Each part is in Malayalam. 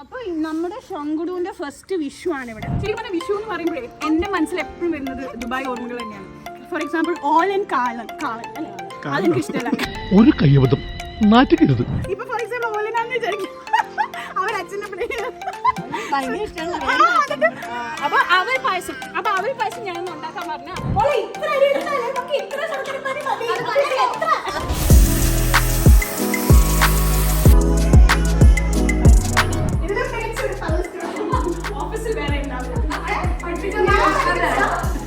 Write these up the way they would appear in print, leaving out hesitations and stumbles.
അപ്പോൾ നമ്മുടെ ശങ്കുടുവിന്റെ ഫസ്റ്റ് വിഷു ആണ് ഇവിടെ. ശരിക്കും പറഞ്ഞാൽ വിഷു എന്ന് പറയുമ്പോഴേ എൻ്റെ മനസ്സിൽ എപ്പോഴും വരുന്നത് ദുബായ് ഓർമ്മകൾ തന്നെയാണ്. ഫോർ എക്സാമ്പിൾ ഓൾ ആൻഡ് കാളൻ അല്ലേ, അതെനിക്ക് ഇഷ്ടമല്ല. ഒരു കയ്യബദ്ധം നാറ്റിക്കരുത്. ഇപ്പൊ ഫോർ എക്സാമ്പിൾ ഓലനാന്ന് വിചാരിക്കും, അവരച്ഛൻ്റെ അപ്പൊ അവർ പായസം ഞാനൊന്ന് ഉണ്ടാക്കാൻ പറഞ്ഞ ഓഫീസിൽ വേറെ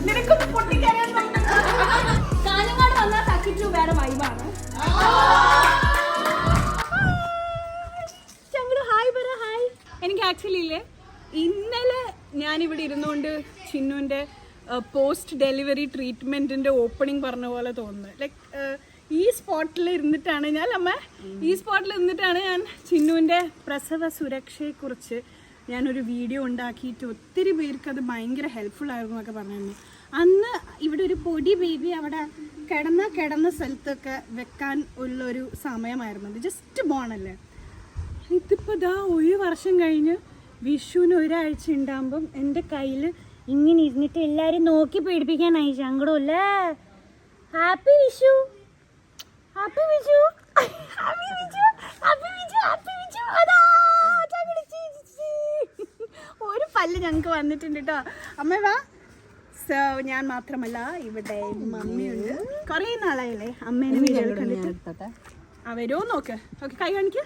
നിനക്കൊന്ന് പൊട്ടിക്കാനാണ് കാഞ്ഞങ്ങാട് വന്നാൽ തക്കിച്ചു വേറെ വൈബാണ്. എനിക്ക് ആക്ച്വലി ഇല്ലേ, ഇന്നലെ ഞാനിവിടെ ഇരുന്നുകൊണ്ട് ചിന്നുവിൻ്റെ പോസ്റ്റ് ഡെലിവറി ട്രീറ്റ്മെൻറ്റിൻ്റെ ഓപ്പണിംഗ് പറഞ്ഞ പോലെ തോന്നുന്നത്. ലൈക്ക് ഈ സ്പോട്ടിൽ ഇരുന്നിട്ടാണ് ഞാൻ ചിന്നുവിൻ്റെ പ്രസവ സുരക്ഷയെക്കുറിച്ച് ഞാനൊരു വീഡിയോ ഉണ്ടാക്കിയിട്ട് ഒത്തിരി പേർക്ക് അത് ഭയങ്കര ഹെൽപ്ഫുൾ ആയിരുന്നു എന്നൊക്കെ പറഞ്ഞിരുന്നു. അന്ന് ഇവിടെ ഒരു പൊടി ബേബി അവിടെ കിടന്ന സ്ഥലത്തൊക്കെ വെക്കാൻ ഉള്ളൊരു സമയമായിരുന്നു. അത് ജസ്റ്റ് ബോണല്ലേ. ഇതിപ്പോൾ ദാ 1 വർഷം കഴിഞ്ഞ് വിഷുവിന് ഒരാഴ്ച ഉണ്ടാകുമ്പം എൻ്റെ കയ്യിൽ ഇങ്ങനെ ഇരുന്നിട്ട് എല്ലാവരും നോക്കി പേടിപ്പിക്കാനായി. സങ്കടമല്ലേ? Happy Vishu, happy Vishu, happy Vishu, happy Vishu, happy Vishu. ഒരു പല്ല് ഞങ്ങൾക്ക് വന്നിട്ടുണ്ട് കേട്ടോ. അമ്മ വാ. സോ ഞാൻ മാത്രമല്ല, ഇവിടെ മമ്മിയുണ്ട്. കുറേ നാളായില്ലേ അമ്മേനെ വീഡിയോ കണ്ടിട്ട്. അവരോ നോക്ക്. ഓക്കെ, കൈ കാണിക്ക്.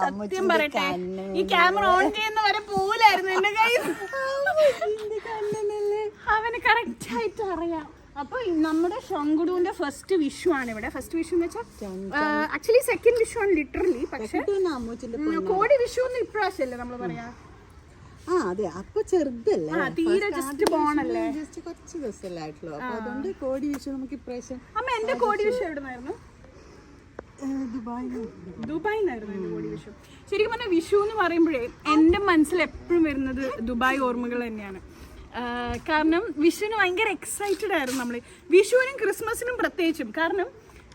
സത്യം പറയട്ടെ, ഈ ക്യാമറ ഓൺ ചെയ്യുന്ന വരെ പോലായിരുന്നു എന്റെ കൈ. അവന് കറക്റ്റ് ആയിട്ട് അറിയാം. അപ്പൊ നമ്മുടെ ശങ്കുടുവിന്റെ ഫസ്റ്റ് വിഷു ആണ് ഇവിടെ. ഫസ്റ്റ് വിഷു എന്ന് വെച്ചാൽ ആക്ച്വലി സെക്കൻഡ് വിഷു ആണ് ലിറ്ററലി. പക്ഷെ കോടി വിഷു എന്ന് ഇപ്രാവശ്യമല്ലേ നമ്മള് പറയാ. അതെ, അപ്പൊ ചെറുതല്ലേ, തീരെ ജസ്റ്റ് ബോണല്ലേ, ജസ്റ്റ് കുറച്ച് ദിവസമല്ലേ ആയിട്ടുള്ളൂ. അപ്പൊ അതുകൊണ്ട് കോടി വിഷു നമുക്ക് ഇപ്രാവശ്യം. അമ്മ എന്റെ കോടി വിഷു എവിടുന്നായിരുന്നു? ദുബായിന്നായിരുന്നു എന്റെ കോടി വിഷു. ശരിക്കും പറഞ്ഞാൽ വിഷു എന്ന് പറയുമ്പോഴേ എൻ്റെ മനസ്സിൽ എപ്പോഴും വരുന്നത് ദുബായ് ഓർമ്മകൾ തന്നെയാണ്. കാരണം വിഷുവിന് ഭയങ്കര എക്സൈറ്റഡ് ആയിരുന്നു നമ്മൾ. വിഷുവിനും ക്രിസ്മസിനും പ്രത്യേകിച്ചും. കാരണം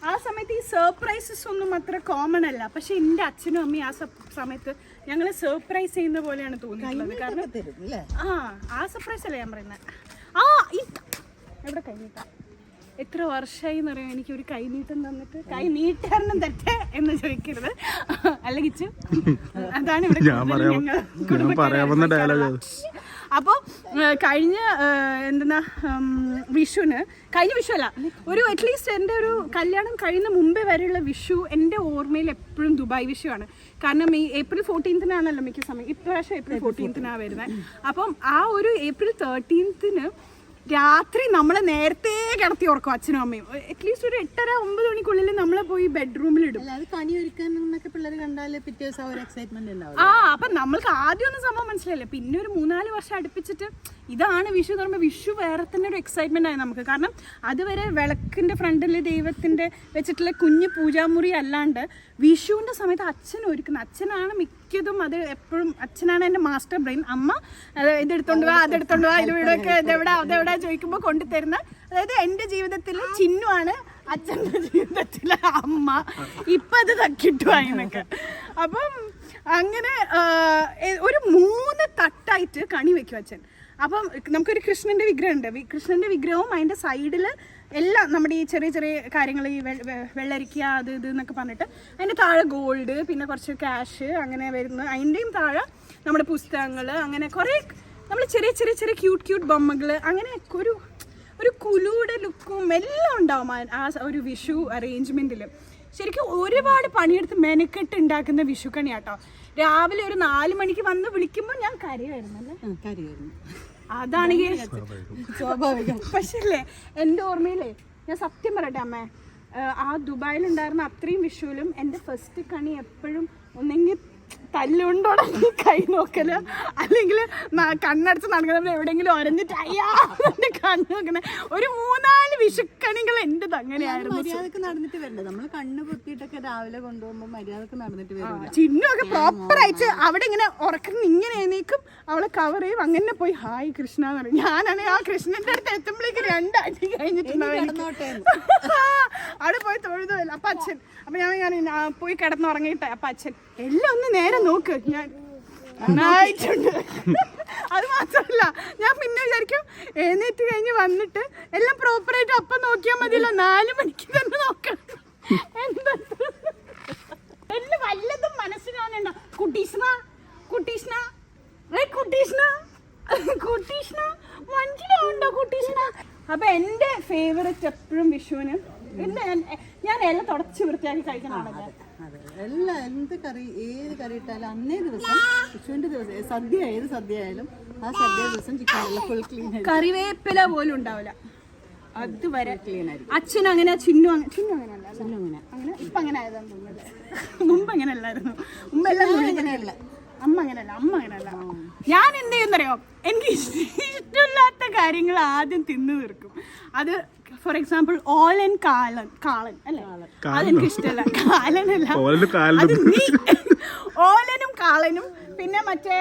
ആ സമയത്ത് ഈ സർപ്രൈസസ് ഒന്നും അത്ര കോമൺ അല്ല. പക്ഷെ എൻ്റെ അച്ഛനും അമ്മയും ആ സമയത്ത് ഞങ്ങളെ സർപ്രൈസ് ചെയ്യുന്ന പോലെയാണ് തോന്നിയിട്ടുള്ളത്. കാരണം ആ സർപ്രൈസ് അല്ലേ ഞാൻ പറയുന്നത്. എവിടെ കൈനീട്ടം? എത്ര വർഷമായി എന്നറിയാം എനിക്കൊരു കൈനീട്ടം തന്നിട്ട്. കൈ നീട്ടാരണം തെറ്റേ എന്ന് ചോദിക്കരുത്, അല്ലെങ്കിൽ അതാണ് ഇവിടെ. അപ്പോൾ കഴിഞ്ഞ കഴിഞ്ഞ വിഷു അല്ല, ഒരു അറ്റ്ലീസ്റ്റ് എൻ്റെ ഒരു കല്യാണം കഴിയുന്ന മുമ്പേ വരെയുള്ള വിഷു എൻ്റെ ഓർമ്മയിൽ എപ്പോഴും ദുബായ് വിഷുവാണ്. കാരണം ഈ April 14th മിക്ക സമയം. ഇപ്രാവശ്യം April 14th വരുന്നത്. അപ്പം ആ ഒരു April 13th രാത്രി നമ്മളെ നേരത്തെ കിടത്തി ഓർക്കും അച്ഛനും അമ്മയും. അറ്റ്ലീസ്റ്റ് ഒരു 8:30-9 മണിക്കുള്ളിൽ നമ്മളെ പോയി ബെഡ്റൂമിലിടും. കണി ഒരുക്കാൻ പിള്ളേർ കണ്ടാല് പിറ്റേ ദിവസം ഒരു എക്സൈറ്റ്മെന്റ് ഉണ്ടാവും. അപ്പൊ നമ്മൾക്ക് ആദ്യം ഒന്നും സംഭവം മനസ്സിലായില്ല. പിന്നെ ഒരു 3-4 വർഷം അടുപ്പിച്ചിട്ട് ഇതാണ് വിഷു എന്ന് പറയുമ്പോൾ വിഷു വേറെ തന്നെ ഒരു എക്സൈറ്റ്മെന്റ് ആയി നമുക്ക്. കാരണം അതുവരെ വിളക്കിന്റെ ഫ്രണ്ടിൽ ദൈവത്തിന്റെ വെച്ചിട്ടുള്ള കുഞ്ഞു പൂജാമുറി അല്ലാണ്ട് വിഷുവിന്റെ സമയത്ത് അച്ഛൻ ഒരുക്കുന്ന, അച്ഛനാണ് മിക്കതും. അത് എപ്പോഴും അച്ഛനാണ് എൻ്റെ മാസ്റ്റർ ബ്രെയിൻ. അമ്മ ഇതെടുത്തോണ്ട് വാ, അതെടുത്തോണ്ട് വാ, ഇത് വീടൊക്കെ അതെവിടാ ചോദിക്കുമ്പോൾ കൊണ്ടുതരുന്ന. അതായത് എൻ്റെ ജീവിതത്തിൽ ചിന്നുവാണ്, അച്ഛൻ്റെ ജീവിതത്തിലെ അമ്മ. ഇപ്പം അത് തക്കിട്ടുവായി എന്നൊക്കെ. അപ്പം അങ്ങനെ ഒരു 3 തട്ടായിട്ട് കണി വെക്കും അച്ഛൻ. അപ്പം നമുക്കൊരു കൃഷ്ണൻ്റെ വിഗ്രഹം ഉണ്ട്. കൃഷ്ണൻ്റെ വിഗ്രഹവും അതിൻ്റെ സൈഡിൽ എല്ലാം നമ്മുടെ ഈ ചെറിയ ചെറിയ കാര്യങ്ങൾ, ഈ വെള്ളരിക്ക അത് ഇത് എന്നൊക്കെ പറഞ്ഞിട്ട് അതിൻ്റെ താഴെ ഗോൾഡ്, പിന്നെ കുറച്ച് ക്യാഷ് അങ്ങനെ വരുന്നു. അതിൻ്റെയും താഴെ നമ്മുടെ പുസ്തകങ്ങൾ, അങ്ങനെ കുറേ നമ്മൾ ചെറിയ ചെറിയ ചെറിയ ക്യൂട്ട് ബൊമ്മകൾ, അങ്ങനെ ഒരു കുലുയുടെ ലുക്കും എല്ലാം ഉണ്ടാവും ആ ഒരു വിഷു അറേഞ്ച്മെൻറ്റിൽ. ശരിക്കും ഒരുപാട് പണിയെടുത്ത് മെനക്കെട്ട് ഉണ്ടാക്കുന്ന വിഷുക്കണി കേട്ടോ. രാവിലെ ഒരു 4 മണിക്ക് വന്ന് വിളിക്കുമ്പോൾ ഞാൻ കരയായിരുന്നു അല്ലേ. അതാണെങ്കിൽ സ്വാഭാവികം. പക്ഷേ അല്ലേ, എൻ്റെ ഓർമ്മയിലേ ഞാൻ സത്യം പറയട്ടെ അമ്മേ, ആ ദുബായിലുണ്ടായിരുന്ന അത്രയും വിഷുവിലും എൻ്റെ ഫസ്റ്റ് കണി എപ്പോഴും ഒന്നെങ്കിൽ തല്ലുകൊണ്ടോടെ കൈ നോക്കല്, അല്ലെങ്കിൽ കണ്ണടച്ച് നടക്കുന്നത് എവിടെയെങ്കിലും ഒരഞ്ഞിട്ട് അയ്യാ കണ്ണ് നോക്കണ ഒരു 3-4 വിഷുക്കണികൾ എന്റേത് അങ്ങനെയായിരുന്നു. മര്യാദക്ക് നടന്നിട്ട് വരണ്ടേ, നമ്മള് കണ്ണ് പൊത്തിയിട്ടൊക്കെ രാവിലെ കൊണ്ടുപോകുമ്പോ മര്യാദക്ക് നടന്നിട്ട് വരും. ചിഹ്നമൊക്കെ പ്രോപ്പർ അയച്ച് അവിടെ ഇങ്ങനെ ഉറക്കുന്ന ഇങ്ങനെ എണീക്കും, അവളെ കവർ ചെയ്യും, അങ്ങനെ പോയി ഹായ് കൃഷ്ണ എന്ന് പറയും. ഞാനാണെങ്കിൽ ആ കൃഷ്ണന്റെ അടുത്ത് എത്തുമ്പോഴേക്ക് 2 അടി കഴിഞ്ഞിട്ടുണ്ടാവും. അവിടെ പോയി തൊഴുതുമല്ല. അപ്പൊ അച്ഛൻ, അപ്പൊ ഞാൻ പോയി കിടന്നുറങ്ങിയിട്ടെ. അപ്പൊ അച്ഛൻ എല്ലാം ഒന്ന് നേരെ നോക്ക്, ഞാൻ നന്നായിട്ടുണ്ട്. അത് മാത്രമല്ല ഞാൻ പിന്നെ വിചാരിക്കും എഴുന്നേറ്റ് കഴിഞ്ഞ് വന്നിട്ട് എല്ലാം പ്രോപ്പറായിട്ട് അപ്പം നോക്കിയാൽ മതിയല്ലോ, 4 മണിക്ക് തന്നെ നോക്കണം. എന്താ എല്ലാം വല്ലതും മനസ്സിലാവുന്നുണ്ടോ? കുട്ടീഷ്ണ കുട്ടീഷ്ണ കുട്ടീഷ്ണ കുട്ടീഷ്ണ മനസ്സിലാവുണ്ടോ കുട്ടീഷ്ണ? അപ്പൊ എന്റെ ഫേവറേറ്റ് എപ്പോഴും വിഷുവിന് ഞാൻ എല്ലാം തുടച്ച് വൃത്തിയാക്കി കഴിക്കണതാണ്. എല്ലാം എന്ത് കറി, ഏത് കറി ഇട്ടാലും അന്നേ ദിവസം വിഷുവിന്റെ ദിവസം സദ്യ, ഏത് സദ്യ ആയാലും ആ സദ്യ ദിവസം ചിക്കൻ എല്ലാം ഫുൾ ക്ലീൻ ആയിരിക്കും. കറിവേപ്പില പോലും ഉണ്ടാവില്ല അതുവരെ ക്ലീൻ ആയിരിക്കും. അച്ഛൻ അങ്ങനെ, ചിന്നു അങ്ങനെയല്ല, അങ്ങനെ ഇപ്പൊ അങ്ങനെ ആയതാന്ന് തോന്നുന്നത്. മുമ്പ് അങ്ങനെ അല്ലായിരുന്നു. മുമ്പ് എല്ലാം അങ്ങനെയല്ല, അമ്മ അങ്ങനെയല്ല. ഞാൻ എന്ത് ചെയ്യുന്നറിയോ, എനിക്ക് ഇഷ്ടമില്ലാത്ത കാര്യങ്ങൾ ആദ്യം തിന്നു തീർക്കും. അത് ഫോർ എക്സാമ്പിൾ ഓലൻ കാളൻ അല്ലേ, അതെനിക്ക് ഇഷ്ടമല്ല. കാലനല്ല, ഓലനും കാളനും പിന്നെ മറ്റേ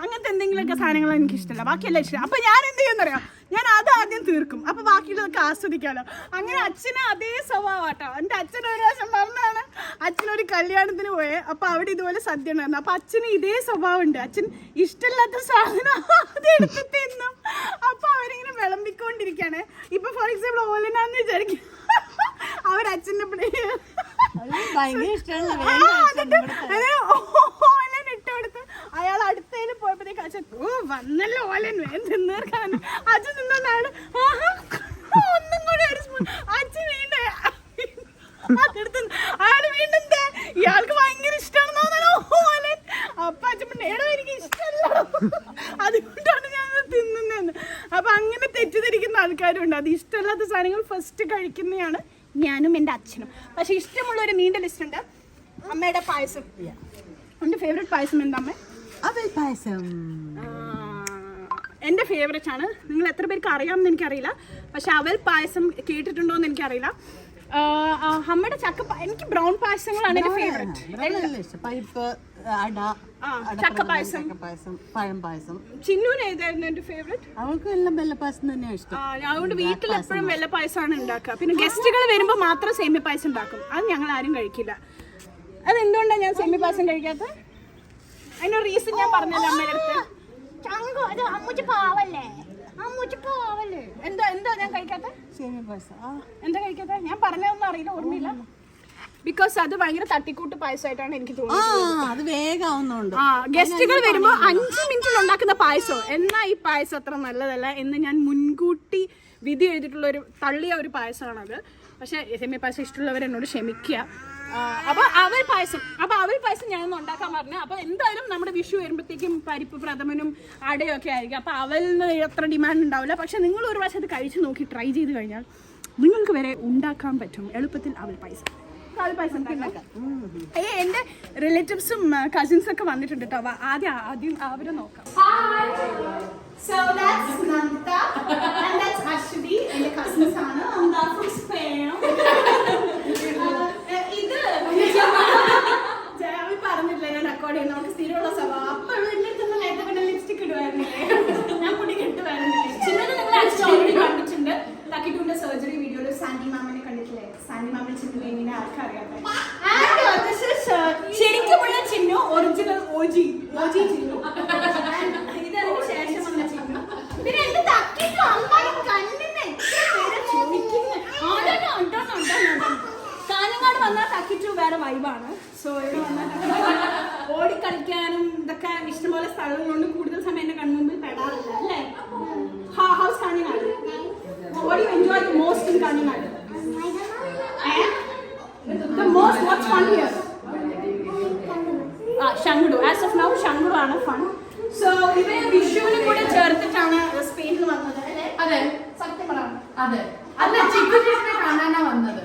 അങ്ങനത്തെ എന്തെങ്കിലുമൊക്കെ സാധനങ്ങൾ എനിക്ക് ഇഷ്ടമല്ല. ബാക്കിയെല്ലാം ഇഷ്ടം. അപ്പൊ ഞാൻ എന്ത് ചെയ്യുന്നറിയോ, ഞാൻ അത് ആദ്യം തീർക്കും, അപ്പൊ ബാക്കിയുള്ളതൊക്കെ ആസ്വദിക്കാമല്ലോ. അങ്ങനെ അച്ഛന് അതേ സ്വഭാവട്ടോ. എൻ്റെ അച്ഛൻ ഒരു പ്രാവശ്യം പറഞ്ഞാണ്, അച്ഛനൊരു കല്യാണത്തിന് പോയെ, അപ്പൊ അവിടെ ഇതുപോലെ സദ്യ ഉണ്ടായിരുന്നു. അപ്പൊ അച്ഛന് ഇതേ സ്വഭാവം ഉണ്ട്. അച്ഛൻ ഇഷ്ടമില്ലാത്ത സാധനം ആദ്യം എടുത്ത് തിന്നും. അപ്പൊ അവരിങ്ങനെ വിളമ്പിക്കൊണ്ടിരിക്കുകയാണ്. ഇപ്പൊ ഫോർ എക്സാമ്പിൾ ഓലനാന്ന് വിചാരിക്കും, അവരച്ഛൻ്റെ ഭയങ്കര ഇഷ്ടമാണ്. ഓലൻ ഇട്ടുകൊടുത്ത് അയാൾ അടുത്തതിൽ പോയപ്പോഴത്തേക്ക് അച്ഛൻ വന്നല്ലോ ഓലൻ തിന്നേർക്കാൻ. അച്ഛൻ തിന്നാണ് ഒന്നും കൂടി ഒരു സ്പൂൺ. അച്ഛൻ വീണ്ടും അതെടുത്ത് അയാൾ വീണ്ടും ഇയാൾക്ക് ഭയങ്കര ഇഷ്ടമാണെന്ന് തോന്നണോ ഓലൻ. അപ്പൊ അച്ഛൻ ഏടോ എനിക്ക് ഇഷ്ടമല്ല, അതുകൊണ്ടാണ് ഞാൻ തിന്നുന്നതെന്ന്. അപ്പൊ അങ്ങനെ തെറ്റിദ്ധരിക്കുന്ന ആൾക്കാരും ഉണ്ട്. അത് ഇഷ്ടമില്ലാത്ത സാധനങ്ങൾ ഫസ്റ്റ് കഴിക്കുന്നതാണ് ഞാനും എൻ്റെ അച്ഛനും. പക്ഷെ ഇഷ്ടമുള്ള ഒരു നീണ്ട ലിസ്റ്റ് ഉണ്ട്. അമ്മയുടെ പായസം, എൻ്റെ ഫേവറേറ്റ് പായസം എന്താ അമ്മ? അവൽ പായസം എൻ്റെ ഫേവറേറ്റ് ആണ്. നിങ്ങൾ എത്ര പേർക്ക് അറിയാമെന്ന് എനിക്കറിയില്ല, പക്ഷെ അവൽ പായസം കേട്ടിട്ടുണ്ടോ എന്ന് എനിക്കറിയില്ല. അമ്മയുടെ എനിക്ക് ബ്രൗൺ പായസങ്ങളാണ് എൻ്റെ ഫേവറേറ്റ്. പരിപ്പ് അട, ചക്കപ്പായസം, പഴം പായസം. ചിന്നുവിന് ഏതായിരുന്നു എൻ്റെ ഫേവറേറ്റ്? അവൾക്ക് എല്ലാം വെള്ളപ്പായസം തന്നെയാണ് ഇഷ്ടം. അതുകൊണ്ട് വീട്ടിൽ എപ്പോഴും വെള്ളപ്പായസമാണ് ഉണ്ടാക്കുക. പിന്നെ ഗസ്റ്റുകൾ വരുമ്പോൾ മാത്രം സേമിയ പായസം ഉണ്ടാക്കും. അത് ഞങ്ങൾ ആരും കഴിക്കില്ല. അതെന്തുകൊണ്ടാണ് ഞാൻ സേമിയ പായസം കഴിക്കാത്തത്? അതിനൊരു റീസൺ ഞാൻ പറഞ്ഞല്ലോ അമ്മയുടെ അടുത്ത്. എന്താ ഞാൻ കഴിക്കാത്ത? സേമിയ പായസം എന്താ കഴിക്കാത്ത? ഞാൻ പറഞ്ഞതൊന്നും അറിയില്ല, ഓർമ്മയില്ല. ബിക്കോസ് അത് ഭയങ്കര തട്ടിക്കൂട്ട് പായസമായിട്ടാണ് എനിക്ക് തോന്നുന്നത്. അത് വേഗമാവുന്നുണ്ട്. ഗസ്റ്റുകൾ വരുമ്പോൾ 5 മിനിറ്റിൽ ഉണ്ടാക്കുന്ന പായസം, എന്നാ ഈ പായസം അത്ര നല്ലതല്ല എന്ന് ഞാൻ മുൻകൂട്ടി വിധി എഴുതിയിട്ടുള്ള തള്ളിയ ഒരു പായസമാണത്. പക്ഷെ സേമിയ പായസം ഇഷ്ടമുള്ളവർ എന്നോട് ക്ഷമിക്കുക. അപ്പൊ അവൽ പായസം ഞാനൊന്ന് ഉണ്ടാക്കാൻ പറഞ്ഞു. അപ്പൊ എന്തായാലും നമ്മുടെ വിഷു വരുമ്പോഴത്തേക്കും പരിപ്പ് പ്രഥമനും അടയും ഒക്കെ ആയിരിക്കും. അപ്പൊ അവലിന് അത്ര ഡിമാൻഡ് ഉണ്ടാവില്ല. പക്ഷെ നിങ്ങൾ ഒരു പ്രാവശ്യം അത് കഴിച്ച് നോക്കി ട്രൈ ചെയ്ത് കഴിഞ്ഞാൽ നിങ്ങൾക്ക് വരെ ഉണ്ടാക്കാൻ പറ്റും എളുപ്പത്തിൽ അവൽ പായസം. എന്റെ റിലേറ്റീവ്സും കസിൻസും ഒക്കെ വന്നിട്ടുണ്ട് കേട്ടോ. ആദ്യം അവരെ നോക്കാം. So that's Nandita and that's Ashwini, എന്റെ കസിൻസ് ആണ്. Nandita from Spain. ഇത് ജയാവി പറഞ്ഞില്ല ഞാൻ റെക്കോർഡ് ചെയ്യുന്നത്. നമുക്ക് സ്ഥിരമുള്ള സ്വഭാവം. അപ്പൊ നേരത്തെ ലിപ്സ്റ്റിക് ഇടുവായിരുന്നില്ലേ, ഞാൻ മുടി കെട്ടുവായിരുന്നില്ലേ. ചിന്നത് നിങ്ങൾ ഓൾറെഡി കണ്ടിട്ടുണ്ട്. ലക്കിന്റെ സർജറി വീഡിയോയിൽ സാൻഡി മാമിനെ കണ്ടിട്ടില്ലേ? സാൻഡി മാമിനെ ചിന്നു എങ്ങനെ ആർക്കറിയാം. ശരിക്കുമുള്ള ചിന്നു ഒറിജിനൽ ഓജി ചിന്നു. ഇതതിന് ശേഷം വന്ന ചിന്നു. പിന്നെ എന്ത് തക്കിട്ടു അമ്മായി കണ്ണിന് കാഞ്ഞങ്ങാട് വന്നാൽ തക്കിറ്റു വേറെ വൈബാണ്. സോ ഇവിടെ വന്നാൽ ഓടിക്കളിക്കാനും ഇതൊക്കെ ഇഷ്ടംപോലെ സ്ഥലങ്ങളുണ്ട്. കൂടുതൽ സമയം എന്റെ കൺമുമ്പിൽ പെടാറില്ല അല്ലേ? House Kanhangad. What do you enjoy the most in Kalinad? The most, what's fun here? Shangdu. As of now, Shangdu ആണ് fun. So, ഇവര് വിഷുവിന് കൂടെ ചേർത്തിട്ടാണ് സ്പെയിനിൽ വന്നത് അല്ലേ? അതെ, സത്യം പറയാണ്. അതെ, അല്ല ചിക്കുചേച്ചിനെ കാണാനാ വന്നത്.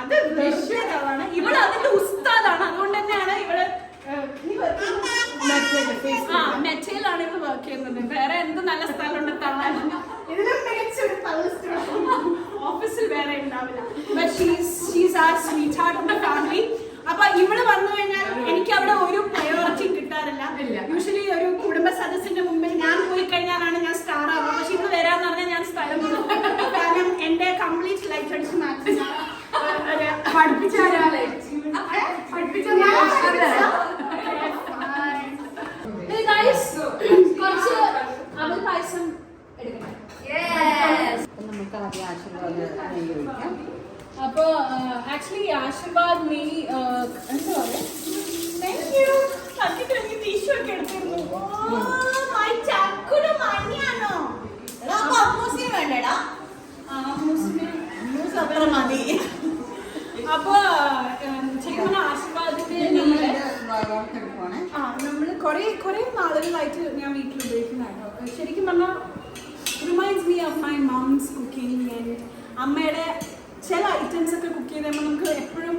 അത് വിഷുവാണ്. ഇവിടെ അതിന്റെ ഉസ്താദാണ്. അതുകൊണ്ട് തന്നെയാണ് ഇവിടെ വർക്ക് ചെയ്യുന്നത്. വേറെ എന്ത് നല്ല സ്ഥലമുണ്ട് തള്ളാൻ? ഇതിലും മികച്ചൊരു ഓഫീസിൽ വേറെ ഉണ്ടാവില്ല. അപ്പൊ ഇവിടെ വന്നു കഴിഞ്ഞാൽ എനിക്ക് അവിടെ ഒരു പ്രയോറിറ്റി കിട്ടാറില്ല. യൂഷ്വലി ഒരു കുടുംബ സദസ്സിന്റെ മുമ്പിൽ ഞാൻ പോയി കഴിഞ്ഞാലാണ് ഞാൻ സ്റ്റാർ ആവുക. പക്ഷെ ഇവിടെ വരാന്ന് പറഞ്ഞാൽ ഞാൻ സ്ഥലം പോകും. കാരണം എന്റെ കംപ്ലീറ്റ് ലൈഫ് അടിച്ച് മാറ്റി കുറച്ച് അവൽ പായസം എടുക്കണം. നമുക്ക് ആദ്യം ആശീർവാദ് നെയ്യ് ഒഴിക്കാം. അപ്പൊ ആക്ച്വലി ആശീർവാദ് നെയ്യ് എന്താ പറയാ, ടിഷ്യൂ ഒക്കെ എടുത്തിരുന്നു. വേണ്ടടാ മതി. അപ്പൊ ശരിക്കും പറഞ്ഞാൽ ആശീർവാദിന്റെ നമ്മള് കുറെ നാളുകളായിട്ട് ഞാൻ വീട്ടിൽ ഉപയോഗിക്കുന്നതാണോ. ശരിക്കും പറഞ്ഞാൽ reminds me of my moms cooking. And അമ്മയുടെ ചില ഐറ്റംസ് ഒക്കെ കുക്ക് ചെയ്ത് കഴിയുമ്പോൾ നമുക്ക് എപ്പോഴും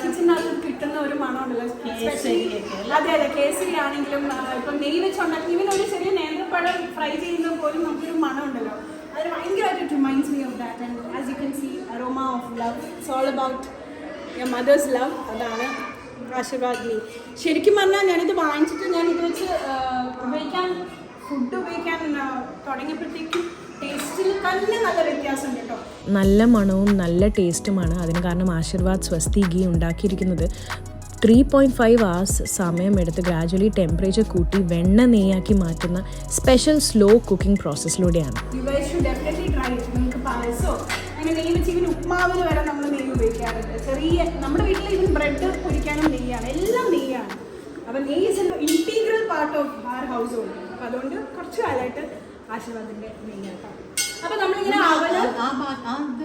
കിച്ചണിനകത്ത് കിട്ടുന്ന ഒരു മണമുണ്ടല്ലോ. അതെ അതെ, കേസരി ആണെങ്കിലും ഇപ്പം നെയ്യ് വെച്ചുണ്ടാക്കി ഈവൻ ഒരു ചെറിയ നേന്ത്രപ്പഴം ഫ്രൈ ചെയ്യുന്നത് പോലും നമുക്കൊരു മണമുണ്ടല്ലോ. അത് ഭയങ്കരമായിട്ട് reminds me of that. And as you can see aroma of love. It's all about your mother's love. അതാണ് ആശീർവാദ് നെയ്യ്. ശരിക്കും പറഞ്ഞാൽ ഞാനിത് വാങ്ങിച്ചിട്ട് ഞാൻ ഇത് വെച്ച് ഫുഡ് ഉപയോഗിക്കാൻ തുടങ്ങിയപ്പോഴത്തേക്കും ടേസ്റ്റിൽ തന്നെ നല്ല വ്യത്യാസമുണ്ട് കേട്ടോ. നല്ല മണവും നല്ല ടേസ്റ്റുമാണ്. അതിന് കാരണം ആശീർവാദ് സ്വസ്തി ഗീ ഉണ്ടാക്കിയിരിക്കുന്നത് 3.5 hours സമയമെടുത്ത് ഗ്രാജുവലി ടെമ്പറേച്ചർ കൂട്ടി വെണ്ണ നെയ്യാക്കി മാറ്റുന്ന സ്പെഷ്യൽ സ്ലോ കുക്കിംഗ് പ്രോസസ്സിലൂടെയാണ്. നിങ്ങൾക്ക് പായസോ അങ്ങനെ നെയ്യ് വെച്ച് ഇവന് ഉപ്മാവിൽ വരെ നമ്മൾ നെയ്യ് ഉപയോഗിക്കാറുണ്ട്. ചെറിയ നമ്മുടെ വീട്ടിൽ ഇവൻ ബ്രെഡ് പൊരിക്കാനും നെയ്യാണ്, എല്ലാം നെയ്യാണ്. അപ്പം നെയ്യ് is an integral part of our household. അപ്പം അതുകൊണ്ട് കുറച്ച് കാലമായിട്ട് ആശീർവാദിന്റെ നെയ്യാണ്. അപ്പൊ നമ്മളിങ്ങനെ അവല്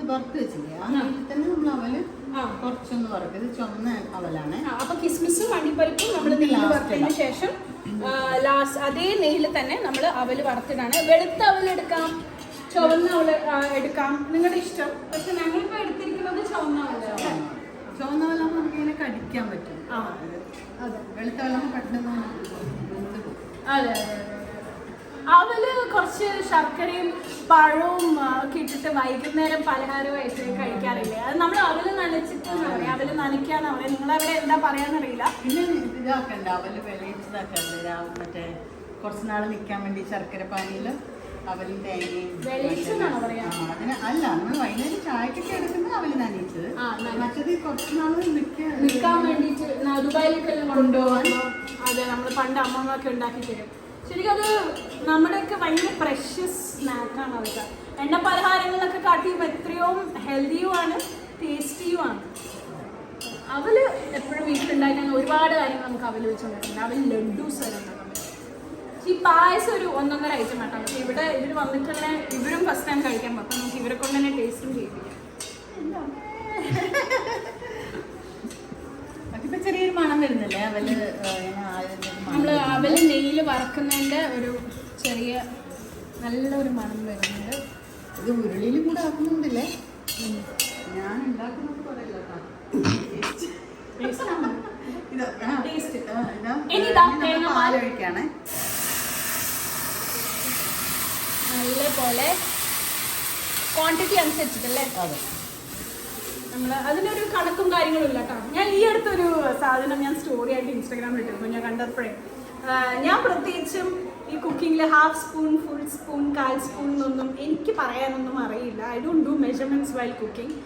വറുത്ത് വെച്ചില്ലേ, ആ നെയ്യിൽ തന്നെ നമ്മൾ അവല് കുറച്ചൊന്ന് വറുത്ത്. ഇത് ചുവന്ന അവലാണ്. അപ്പൊ കിസ്മിസും അണ്ടിപ്പരിപ്പും നമ്മൾ നെയ്യിൽ വറുത്തതിന് ശേഷം ലാസ്റ്റ് അതേ നെയ്യിൽ തന്നെ നമ്മൾ അവല് വറുത്തിടാണ്. വെളുത്ത അവൽ എടുക്കാം, ചുവന്ന അവല് എടുക്കാം, നിങ്ങളുടെ ഇഷ്ടം. പക്ഷെ ഞങ്ങളിപ്പോ എടുത്തിരിക്കുന്നത് ചുവന്ന അവലാണ്. ചുവന്ന അവലാകുമ്പോൾ നമുക്ക് ഇങ്ങനെ കടിക്കാൻ പറ്റും. അതെ, വെളുത്ത അവലാകുമ്പോൾ പെട്ടെന്ന് അതെ അതെ. അവല് കുറച്ച് ശർക്കരയും പഴവും ഒക്കെ ഇട്ടിട്ട് വൈകുന്നേരം പലഹാരമായിട്ട് കഴിക്കാറില്ലേ? അത് നമ്മൾ അവല് നനച്ചിട്ട് പറയാം, അവല് നനയ്ക്കാന്ന് പറയാം. നിങ്ങളവിടെ എന്താ പറയാന്നറിയില്ല. പിന്നെ ഇതാക്കണ്ട, അവല് വിളയിച്ചതാക്കണ്ട. മറ്റേ കുറച്ച് നാൾ നിൽക്കാൻ വേണ്ടി ശർക്കര പാനിയിൽ അവലും തേങ്ങയും വിളയിച്ചെന്നാണോ പറയാ? അതിന് അല്ല, നമ്മൾ വൈകുന്നേരം ചായക്കൊക്കെ എടുക്കുന്നത് അവല് നനയിച്ചത്. മറ്റത് കുറച്ച് നാൾ നിൽക്കാൻ വേണ്ടിയിട്ട് ദുബായിലേക്കെല്ലാം കൊണ്ടുപോകാൻ. അതെ, നമ്മൾ പണ്ട് അമ്മമ്മൊക്കെ ഉണ്ടാക്കി തരും. ശരിക്കും അത് നമ്മുടെയൊക്കെ ഭയങ്കര പ്രഷ്യസ് സ്നാക്കാണ്. അതൊക്കെ എണ്ണ പലഹാരങ്ങളിലൊക്കെ കാട്ടിയും എത്രയോ ഹെൽത്തിയുമാണ്, ടേസ്റ്റിയുമാണ്. അവല് എപ്പോഴും വീട്ടിലുണ്ടായിരുന്ന ഒരുപാട് കാര്യങ്ങൾ നമുക്ക് അവല് വെച്ചുണ്ടാക്കുന്നുണ്ട്. അവല് ലഡ്ഡൂസ് വരെ ഉണ്ടാക്കാൻ പറ്റും. ഈ പായസം ഒരു 1.5 ഐറ്റം ആട്ടാം. പക്ഷേ ഇവിടെ ഇവർ വന്നിട്ട് തന്നെ ഇവരും ഫസ്റ്റ് ടൈം കഴിക്കാൻ പറ്റും. നമുക്ക് ഇവരെ കൊണ്ട് തന്നെ ടേസ്റ്റും ചെയ്യിപ്പിക്കാം. ഇപ്പൊ ചെറിയൊരു മണം വരുന്നില്ലേ അവല്? നമ്മൾ അവല് നെയ്യിൽ വറക്കുന്നതിന്റെ ഒരു ചെറിയ നല്ലൊരു മണം വരുന്നുണ്ട്. ഇത് ഉരുളിയിലും കൂടെ ആക്കുന്നുണ്ടല്ലേ? ഞാൻ ഉണ്ടാക്കുന്നത് പറയല്ലോ. പാലൊഴിക്കാണ് നല്ല പോലെ ക്വാണ്ടിറ്റി അനുസരിച്ചിട്ടല്ലേ? അതെ, നമ്മൾ അതിനൊരു കണക്കും കാര്യങ്ങളും ഇല്ല കേട്ടോ. ഞാൻ ഈ അടുത്തൊരു സാധനം ഞാൻ സ്റ്റോറി ആയിട്ട് ഇൻസ്റ്റാഗ്രാമിൽ ഇട്ടിരുന്നു. ഞാൻ കണ്ടപ്പോഴേ ഞാൻ പ്രത്യേകിച്ചും ഈ കുക്കിങ്ങിൽ half spoon, full spoon, 1/4 spoon എന്നൊന്നും എനിക്ക് പറയാനൊന്നും അറിയില്ല. I don't do measurements while cooking.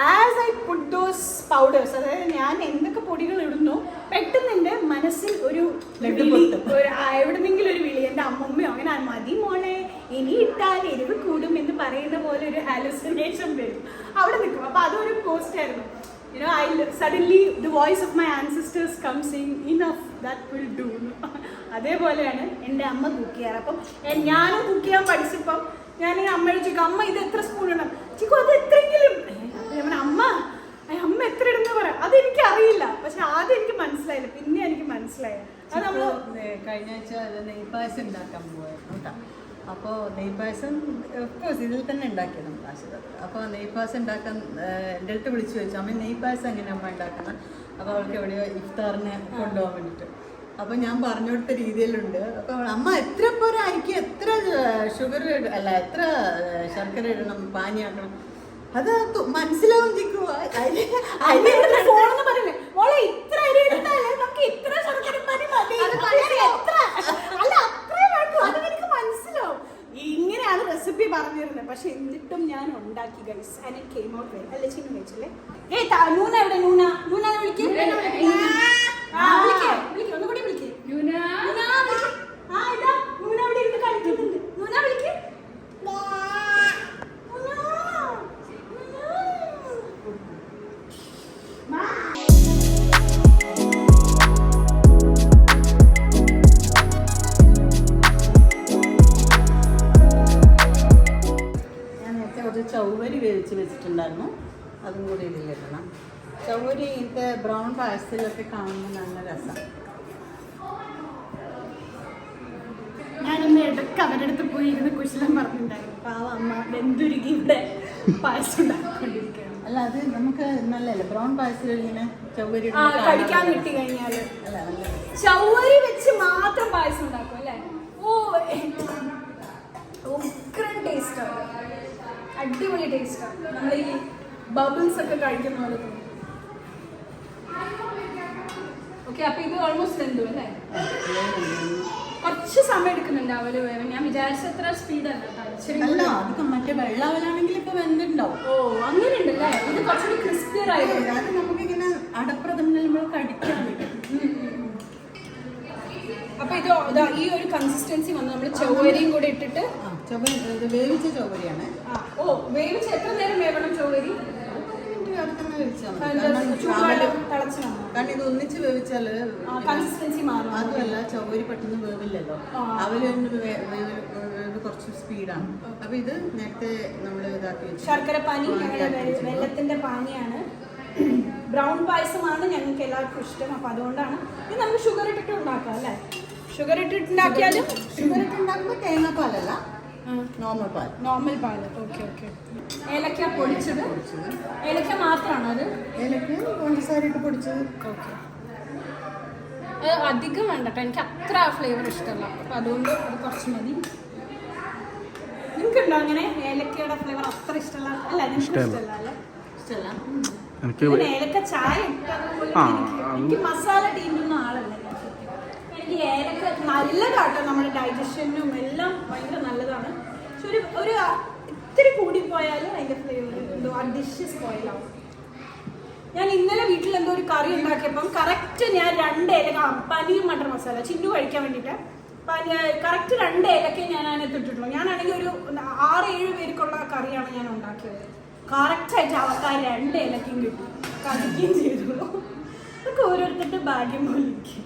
As I put those powders, അതായത് ഞാൻ എന്തൊക്കെ പൊടികൾ ഇടുന്നു, പെട്ടെന്ന് എൻ്റെ മനസ്സിൽ ഒരു എവിടെന്നെങ്കിലും ഒരു വിളി, എൻ്റെ അമ്മമ്മയോ അങ്ങനെ മതി മോളെ ഇനി ഇട്ടാൽ എരിവ് കൂടും എന്ന് പറയുന്ന പോലെ ഒരു ഹാലുസിനേഷൻ വരും. അവിടെ നിൽക്കും. അപ്പോൾ അതൊരു പോസ്റ്റ് ആയിരുന്നു. Suddenly the voice of my ancestors comes saying enough, that will do. അതേപോലെയാണ് എൻ്റെ അമ്മ കുക്ക് ചെയ്യാറ്. അപ്പം ഞാനും കുക്ക് ചെയ്യാൻ പഠിച്ചപ്പം ഞാൻ അമ്മയോട് ചോദിക്കും, അമ്മ ഇത് എത്ര സ്പൂൺ ഇടണം? ചിക്കു അത് എത്രയെങ്കിലും. അമ്മ എത്ര ഇടുന്ന പറയാം, അതെനിക്ക് അറിയില്ല. പക്ഷെ ആദ്യം എനിക്ക് മനസ്സിലായില്ല, പിന്നെ എനിക്ക് മനസ്സിലായി. അത് നമ്മൾ കഴിഞ്ഞ ആഴ്ച നെയ്പായസം ഉണ്ടാക്കാൻ പോവായിരുന്നു കേട്ടോ. അപ്പോൾ നെയ്പായസം ഓഫ്കോഴ്സ് ഇതിൽ തന്നെ ഉണ്ടാക്കിയത് നമ്മൾ ആശീർവാദം. അപ്പോൾ നെയ്പായസം ഉണ്ടാക്കാൻ എൻ്റെ അടുത്ത് വിളിച്ചു ചോദിച്ചു, അമ്മ നെയ്പായസം എങ്ങനെ അമ്മ ഉണ്ടാക്കുന്നത്? അപ്പോൾ അവൾക്ക് എവിടെയോ ഇഫ്താറിന് കൊണ്ടുപോകാൻ വേണ്ടിയിട്ട്. അപ്പൊ ഞാൻ പറഞ്ഞു കൊടുത്ത രീതിയിലുണ്ട്. അപ്പൊ അമ്മ എത്ര പോരാ അരിക്ക് എത്ര ഷുഗർ അല്ല എത്ര ശർക്കര ഇടണം പാനിയാക്കണം അത് മനസ്സിലാവും ജിക്കു. ഇങ്ങനെയാണ് റെസിപ്പി പറഞ്ഞിരുന്നത്. പക്ഷെ എന്നിട്ടും ഞാൻ ഉണ്ടാക്കി guys and it came out well. അല്ലേ ചിന്നു കഴിച്ചല്ലേ? നൂന എവിടെ? നൂന വിളിക്കേ ഒന്നുകൂടി വിളിക്കേ. നൂന ഇതാ നൂന അവിടെ ഇരുന്ന് കളിക്കുന്നുണ്ട്. നൂന വിളിക്കേ. ചൗവരി വേവിച്ച് വെച്ചിട്ടുണ്ടായിരുന്നു, അതും കൂടി ഇതിലിടണം. ചൗവരി ഇത് ബ്രൗൺ പായസത്തിലൊക്കെ കാണുമ്പോൾ നല്ല രസം. ഞാനൊന്ന് ഇടയ്ക്ക് അവരുടെ അടുത്ത് പോയി ഇരുന്ന് കുശലം പറഞ്ഞിട്ടുണ്ടായിരുന്നു. പാവ അമ്മ വെന്തുരുകി ഇവിടെ പായസം ഉണ്ടാക്കിക്കൊണ്ടിരിക്കുകയാണ്. അല്ല അത് നമുക്ക് നല്ലല്ലേ ബ്രൗൺ പായസത്തിൽ ഇങ്ങനെ ചൗവരി കഴിക്കാൻ കിട്ടി കഴിഞ്ഞാല് അല്ല നല്ല ചൗവരി വെച്ച് മാത്രം പായസം ഉണ്ടാക്കും അല്ലേ? ഉഗ്രൻ ടേസ്റ്റാണ്, അടിപൊളി ടേസ്റ്റാണ്. നമ്മൾ ഈ ബബിൾസ് ഒക്കെ കഴിക്കുന്ന പോലെ തോന്നും. ഓക്കെ, അപ്പൊ ഇത് ഓൾമോസ്റ്റ് വെന്തു അല്ലേ? കുറച്ച് സമയം എടുക്കുന്നുണ്ട് അവല് വേവാൻ. ഞാൻ വിചാരിച്ചത്ര സ്പീഡല്ല. മറ്റേ വെള്ളാവലാണെങ്കിൽ ഇപ്പൊ വെന്തിട്ടുണ്ടാവും. ഓ അങ്ങനെ ഉണ്ടല്ലേ? ഇത് കുറച്ചുകൂടി ക്രിസ്പിയർ ആയിട്ടുണ്ട്. അത് നമുക്കിങ്ങനെ അടപ്രഥമനിൽ നമ്മൾ കടിക്കാൻ പറ്റും. അപ്പൊ ഇത് ഈ ഒരു കൺസിസ്റ്റൻസി വന്ന് നമ്മൾ ചൗവരിയും കൂടെ ഇട്ടിട്ട് ഇത് വേവിച്ച ചൗവരിയാണ്. വേവിച്ച് എത്ര നേരം വേവണം ചൗവരി? കാരണം ഇത് ഒന്നിച്ച് വേവിച്ചാല് കൺസിസ്റ്റൻസി മാറും. അതുമല്ല ചൗവരി പെട്ടെന്ന് വേവില്ലല്ലോ, അവല് കുറച്ച് സ്പീഡാണ്. അപ്പൊ ഇത് നേരത്തെ നമ്മൾ ഇതാക്കി ശർക്കര പാനി, വെള്ളത്തിന്റെ പാനിയാണ്. ബ്രൗൺ പായസമാണ് ഞങ്ങൾക്ക് എല്ലാവർക്കും ഇഷ്ടം. അപ്പൊ അതുകൊണ്ടാണ് ഇത് നമുക്ക് ഷുഗർ ഇട്ടിട്ട് ഉണ്ടാക്കാം അല്ലേ? ഷുഗർ ഇട്ടിട്ടുണ്ടാക്കിയാലും ഷുഗർ ഇട്ടുണ്ടാക്കുമ്പോൾ തേങ്ങാപ്പാലല്ല, നോർമൽ പാൽ. നോർമൽ പാൽ. Okay okay. ഏലക്ക പൊടിച്ചത്, ഏലക്ക മാത്രമാണോ അത്? ഏലക്ക പഞ്ചസാര ഇട്ട് പൊടിച്ചത്. ഓക്കെ, അത് അധികം വേണ്ട കേട്ടോ, എനിക്ക് അത്ര ഫ്ലേവർ ഇഷ്ടമല്ല. അപ്പൊ അതുകൊണ്ട് അത് കുറച്ച് മതി. നിങ്ങൾക്കുണ്ടോ അങ്ങനെ ഏലക്കയുടെ ഫ്ലേവർ അത്ര ഇഷ്ടമല്ല? അല്ല നിങ്ങൾക്ക് ഇഷ്ടമല്ല അല്ലേ? ഇഷ്ടമല്ല. ഏലക്ക ചായ എനിക്ക് മസാല ടീമുന്ന ആളല്ല ഞാൻ. എനിക്ക് ഏലക്ക നല്ലതാട്ടോ, നമ്മുടെ ഡൈജഷനും എല്ലാം ഭയങ്കര നല്ലതാണ്. പക്ഷെ ഒരു ഇത്തിരി കൂടിപ്പോയാലും അതിന്റെ ഫ്ലേവർ എന്തോ ആ ഡിഷ് സ്പോയിലാവും. ഞാൻ ഇന്നലെ വീട്ടിൽ എന്തോ ഒരു കറി ഉണ്ടാക്കിയപ്പം കറക്റ്റ് ഞാൻ 2 ഏലക്ക, പനീർ മട്ടർ മസാല ചിന്നു കഴിക്കാൻ വേണ്ടിയിട്ട് കറക്റ്റ് 2 ഏലക്ക ഞാൻ അതിനകത്ത് ഇട്ടിട്ടുള്ളൂ. ഞാനാണെങ്കിൽ ഒരു 6-7 പേർക്കുള്ള കറിയാണ് ഞാൻ ഉണ്ടാക്കിയത്. കറക്റ്റായിട്ട് അവർക്ക് 2 ഏലക്കയും കിട്ടി, കഴിക്കുകയും ചെയ്തു. അതൊക്കെ ഓരോരുത്തരുടെ ഭാഗ്യം പോലെ ഇരിക്കും.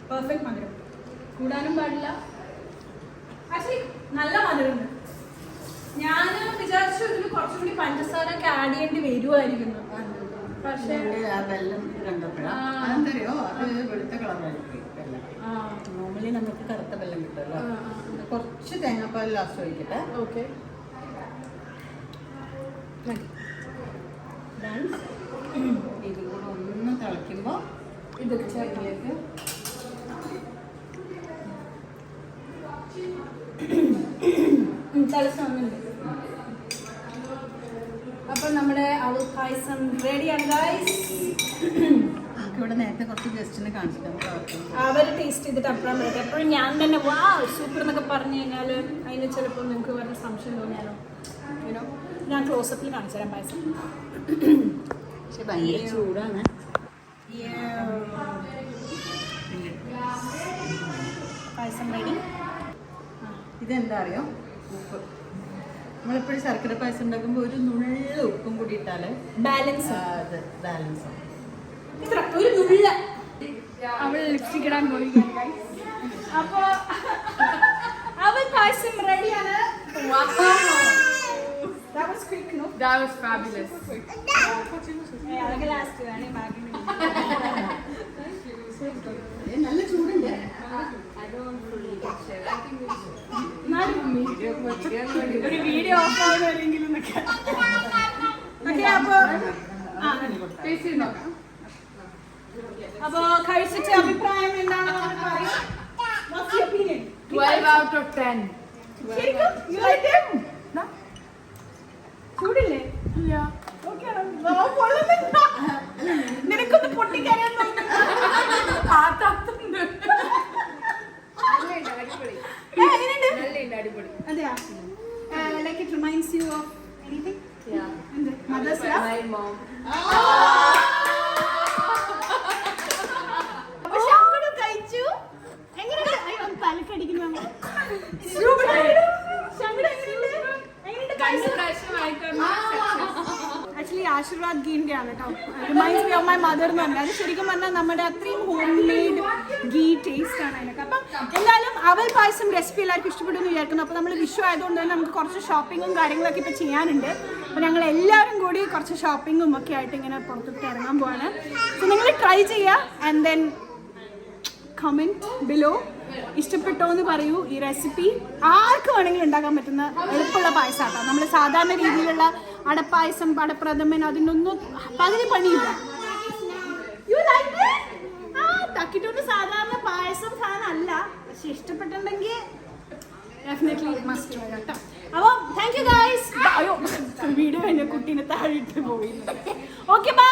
പെർഫെക്റ്റ് മധുരം, കൂടാനും പാടില്ല. ആക്ച്വലി നല്ല മധുരമുണ്ട്. ഞാൻ വിചാരിച്ചു ഇതിൽ കുറച്ചുകൂടി പഞ്ചസാര ഒക്കെ ആഡ് ചെയ്യേണ്ടി വരുമായിരിക്കുന്നു. പക്ഷേ വെള്ളം കണ്ടപ്പോഴോ അത് വെളുത്ത കളറായിരിക്കും വെള്ളം. നോർമലി നമുക്ക് കറുത്ത വെള്ളം കിട്ടുമല്ലോ. കുറച്ച് തേങ്ങാപ്പാൽ ലാസ്റ്റ് ഒഴിക്കട്ടെ. ഓക്കെ, ഇതും കൂടെ ഒന്ന് തിളയ്ക്കുമ്പോൾ ഇതൊക്കെ ചേർത്തിലേക്ക് തലസൊന്നുണ്ട്. അപ്പൊ നമ്മുടെ അവൽ പായസം റെഡിയാണ് ഗൈസ്. ഇവിടെ നേരത്തെ കുറച്ച് ഗസ്റ്റിനെ കാണിച്ചിട്ട് അവർ ടേസ്റ്റ് ചെയ്തിട്ട് അപ്പുറം പറയട്ടെ. എപ്പോഴും ഞാൻ തന്നെ വാ സൂപ്പർ എന്നൊക്കെ പറഞ്ഞു കഴിഞ്ഞാൽ അതിന് ചിലപ്പോൾ നിങ്ങൾക്ക് വേറെ സംശയം തോന്നിയാലോ. യുനോ, ഞാൻ ക്ലോസപ്പിൽ കാണിച്ചു തരാം പായസം. പക്ഷെ ഭയങ്കര ചൂടാണ്. പായസം റെഡി. ഇതെന്താ അറിയോ, ഉപ്പ്. നമ്മളെപ്പോഴും ശർക്കര പായസം ഉണ്ടാക്കുമ്പോൾ ഒരു നുള്ള ഉപ്പും കൂടി ഇട്ടാല് ബാലൻസ് അത് ബാലൻസ്. ഇത്ര ഒരു നുള്ള അവൾ ലിപ്സ്റ്റിക് ഇടാൻ പോയി. അപ്പൊ അവൾ പായസം റെഡിയാണ്. That was quick, no? That was fabulous. അതൊക്കെ ലാസ്റ്റ് വേണേ ബാക്കി. നല്ല ചൂടുണ്ട്. I don't fully get it. I think it's ഒരു വീഡിയോ ഓഫ് ആവുന്നവരെങ്കിലും അപ്പൊ കഴിച്ചിട്ട് അഭിപ്രായം എന്താണെന്ന് പറയും. What's your opinion? 12 out of 10. ശരിക്കും? You like them? ചൂടില്ലേ? Okay ആണ്. പൊള്ളുന്നില്ല. നിനക്കൊന്ന് പൊട്ടിക്കാനാ അതെയാ? Like it reminds you of anything? Yeah. Mother's love? My mom. പക്ഷെ അങ്ങോട്ട് കഴിച്ചു. എങ്ങനെയുണ്ട്? അയ്യോ, തലക്കടിക്കുന്നു അമ്മ. ആക്ച്വലി ആശീർവാദ് ഗീൻ്റെ ആണ് കേട്ടോ. Remains me of my mother എന്ന് പറഞ്ഞാൽ അത് ശരിക്കും പറഞ്ഞാൽ നമ്മുടെ അത്രയും ഹോം മെയ്ഡ് ഗീ ടേസ്റ്റ് ആണ് അതിനൊക്കെ. അപ്പം എന്തായാലും അവൽ പായസം റെസിപ്പി എല്ലാവർക്കും ഇഷ്ടപ്പെടുമെന്ന് വിചാരിക്കുന്നു. അപ്പോൾ നമ്മൾ വിഷു ആയതുകൊണ്ട് തന്നെ നമുക്ക് കുറച്ച് ഷോപ്പിങ്ങും കാര്യങ്ങളൊക്കെ ഇപ്പോൾ ചെയ്യാനുണ്ട്. അപ്പോൾ ഞങ്ങൾ എല്ലാവരും കൂടി കുറച്ച് ഷോപ്പിങ്ങും ഒക്കെ ആയിട്ട് ഇങ്ങനെ പുറത്തോട്ട് ഇറങ്ങാൻ പോവാണ്. സോ നിങ്ങൾ ട്രൈ ചെയ്യുക ആൻഡ് ദെൻ കമൻറ്റ് ബിലോ. ഇഷ്ടപ്പെട്ടോ എന്ന് പറയൂ. ഈ റെസിപ്പി ആർക്ക് വേണമെങ്കിലും ഉണ്ടാക്കാൻ പറ്റുന്ന എളുപ്പമുള്ള പായസമാട്ടോ. നമ്മൾ സാധാരണ രീതിയിലുള്ള അടപ്പായസം അടപ്രഥമൻ അതിനൊന്നും പകുതി പണിയില്ല. തക്കിട്ടൊന്ന് സാധാരണ പായസം സാധനം അല്ല, പക്ഷെ ഇഷ്ടപ്പെട്ടിട്ടുണ്ടെങ്കിൽ ഡെഫിനറ്റ്ലി മസ്റ്റ് വേണം കേട്ടോ. അപ്പോൾ താങ്ക് യു ഗൈസ്. അയ്യോ വീഡിയോ എന്നെ കുട്ടീനെ താഴെ ഇട്ട് പോയി. Okay bye.